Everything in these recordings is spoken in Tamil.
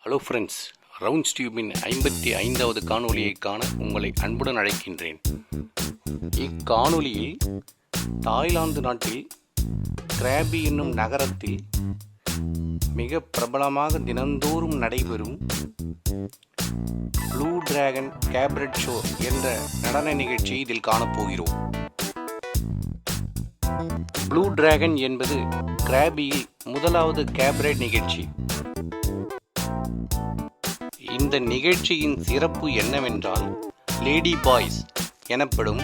ஹலோ ஃப்ரெண்ட்ஸ், ரவுண்ட்ஸ் டியூபின் 55வது காணொலியை காண உங்களை அன்புடன் அழைக்கின்றேன். இக்காணொலியில் தாய்லாந்து நாட்டில் கிராபி என்னும் நகரத்தில் மிக பிரபலமாக தினந்தோறும் நடைபெறும் ப்ளூ டிராகன் கேபரட் ஷோ என்ற நடன நிகழ்ச்சியை இதில் காணப்போகிறோம். ப்ளூ டிராகன் என்பது கிராபியில் முதலாவது கேபரட் நிகழ்ச்சி. இந்த நிகழ்ச்சியின் சிறப்பு என்னவென்றால், LadyBoys எனப்படும்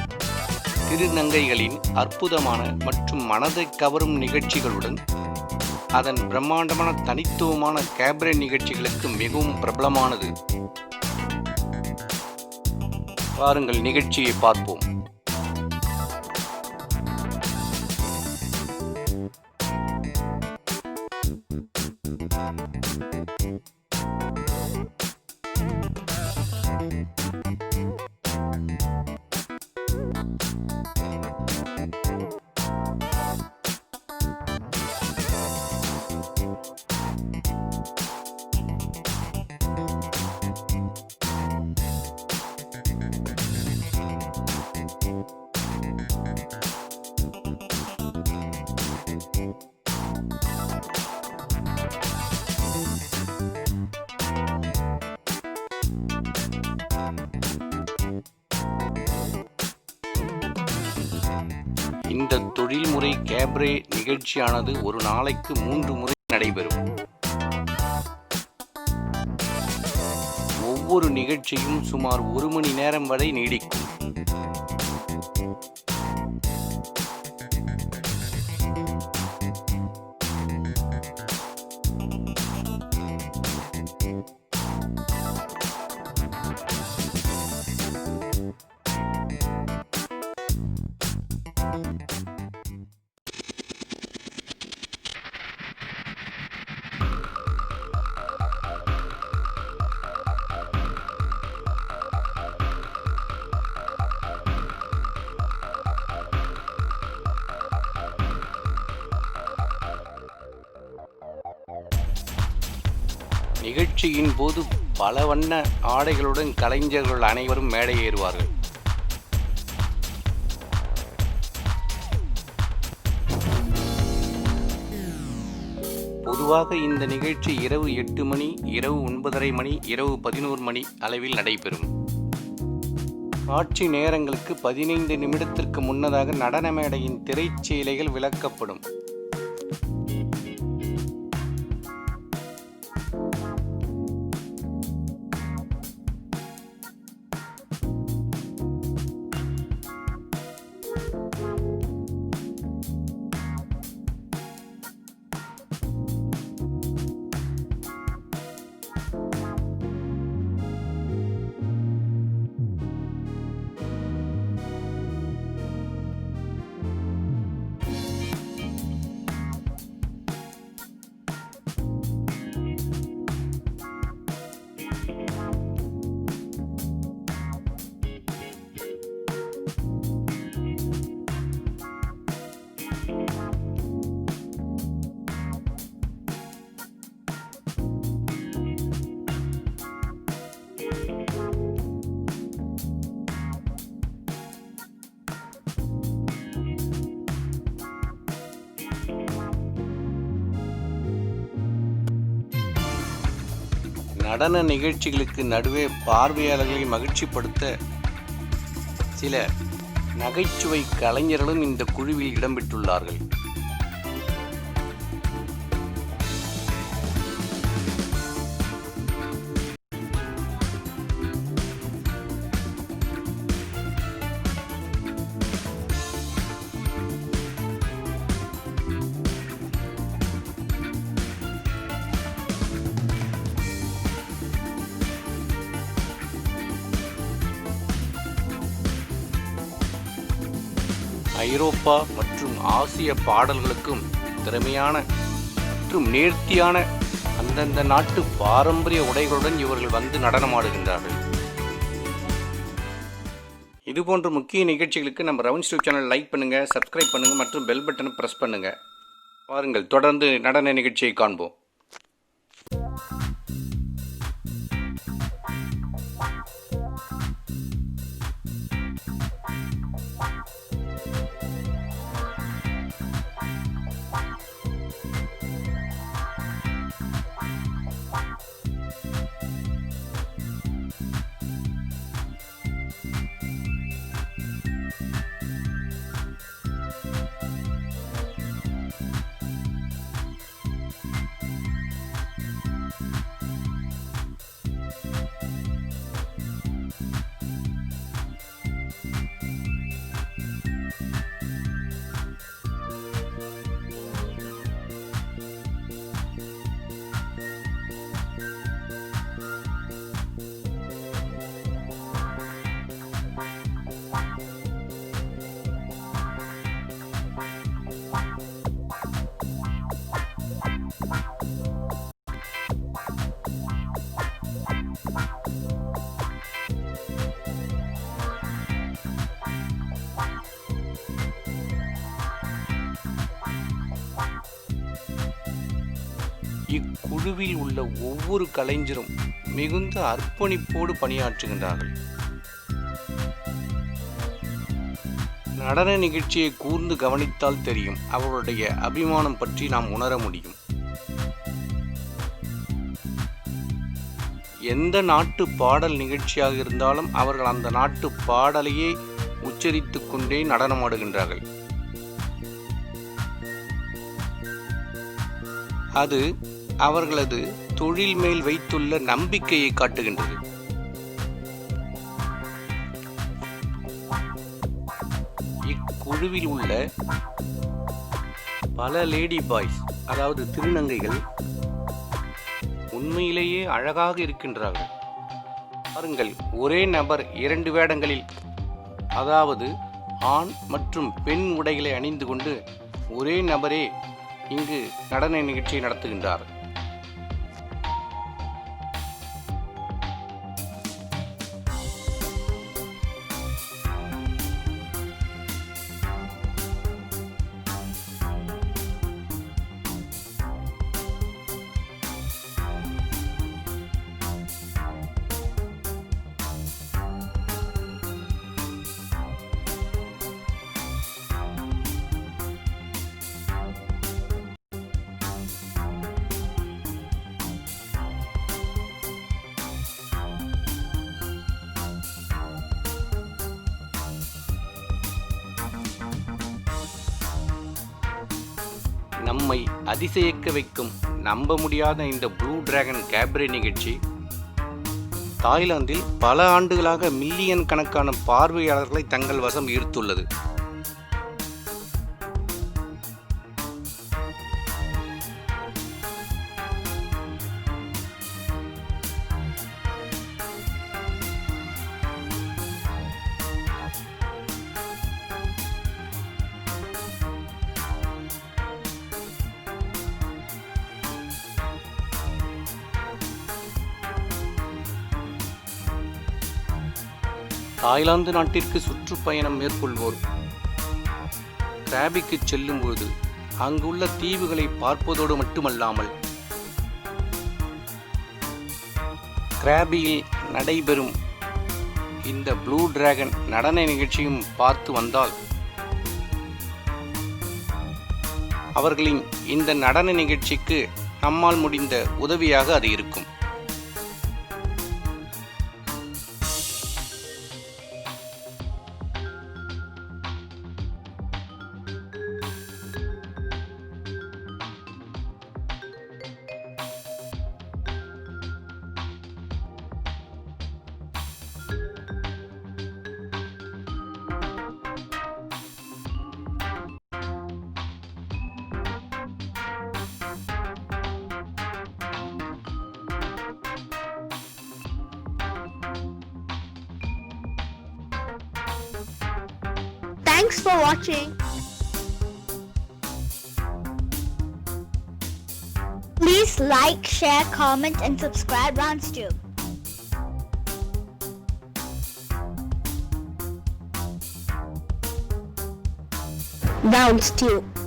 திருநங்கைகளின் அற்புதமான மற்றும் மனதை கவரும் நிகழ்ச்சிகளுடன் அதன் பிரம்மாண்டமான தனித்துவமான கேபரே நிகழ்ச்சிகளுக்கு மிகவும் பிரபலமானது. பாருங்கள், நிகழ்ச்சியை பார்ப்போம். இந்த தொழில்முறை கேபரே நிகழ்ச்சியானது ஒரு நாளைக்கு 3 முறை நடைபெறும். ஒவ்வொரு நிகழ்ச்சியும் சுமார் 1 மணி நேரம் வரை நீடிக்கும். நிகழ்ச்சியின் போது பல வண்ண ஆடைகளுடன் கலைஞர்கள் அனைவரும் மேடை ஏறுவார்கள். பொதுவாக இந்த நிகழ்ச்சி இரவு 8 மணி, இரவு 9:30 மணி, இரவு 11 மணி அளவில் நடைபெறும். காட்சி நேரங்களுக்கு 15 நிமிடத்திற்கு முன்னதாக நடன மேடையின் திரைச்சீலைகள் விளக்கப்படும். நடன நிகழ்ச்சிகளுக்கு நடுவே பார்வையாளர்களை மகிழ்ச்சிப்படுத்த சில நகைச்சுவை கலைஞர்களும் இந்த குழுவில் இடம்பெற்றுள்ளார்கள். ஐரோப்பா மற்றும் ஆசிய பாடல்களுக்கும் திறமையான மற்றும் நேர்த்தியான அந்தந்த நாட்டு பாரம்பரிய உடைகளுடன் இவர்கள் வந்து நடனமாடுகின்றார்கள். இதுபோன்ற முக்கிய நிகழ்ச்சிகளுக்கு நம்ம ரவுண்ட்ஸ் டியூப் சேனல் லைக் பண்ணுங்கள், சப்ஸ்கிரைப் பண்ணுங்கள் மற்றும் பெல் பட்டனை ப்ரெஸ் பண்ணுங்கள். பாருங்கள், தொடர்ந்து நடன நிகழ்ச்சியை காண்போம். இக்குழுவில் உள்ள ஒவ்வொரு கலைஞரும் மிகுந்த அர்ப்பணிப்போடு பணியாற்றுகின்றார்கள். நடன நிகழ்ச்சியை கூர்ந்து கவனித்தால் தெரியும், அவர்களுடைய அபிமானம் பற்றி நாம் உணர முடியும். எந்த நாட்டு பாடல் நிகழ்ச்சியாக இருந்தாலும் அவர்கள் அந்த நாட்டு பாடலையே உச்சரித்து கொண்டே நடனமாடுகின்றார்கள். அது அவர்களது தொழில் மேல் வைத்துள்ள நம்பிக்கையை காட்டுகின்றது. இக்குழுவில் உள்ள பல லேடி பாய்ஸ், அதாவது திருநங்கைகள், உண்மையிலேயே அழகாக இருக்கின்றார்கள். பாருங்கள், ஒரே நபர் 2 வேடங்களில், அதாவது ஆண் மற்றும் பெண் உடைகளை அணிந்து கொண்டு ஒரே நபரே இங்கு நடன நிகழ்ச்சியை நடத்துகின்றார். நம்மை அதிசயிக்க வைக்கும் நம்ப முடியாத இந்த ப்ளூ டிராகன் கேபரே நிகழ்ச்சி தாய்லாந்தில் பல ஆண்டுகளாக மில்லியன் கணக்கான பார்வையாளர்களை தங்கள் வசம் ஈர்த்துள்ளது. தாய்லாந்து நாட்டிற்கு சுற்றுப்பயணம் மேற்கொள்வோர் கிராபிக்கு செல்லும்போது அங்குள்ள தீவுகளை பார்ப்பதோடு மட்டுமல்லாமல் கிராபியில் நடைபெறும் இந்த ப்ளூ டிராகன் நடன நிகழ்ச்சியும் பார்த்து வந்தால் அவர்களின் இந்த நடன நிகழ்ச்சிக்கு நம்மால் முடிந்த உதவியாக அது இருக்கும். Thanks for watching. Please like, share, comment and subscribe RansTube. RansTube.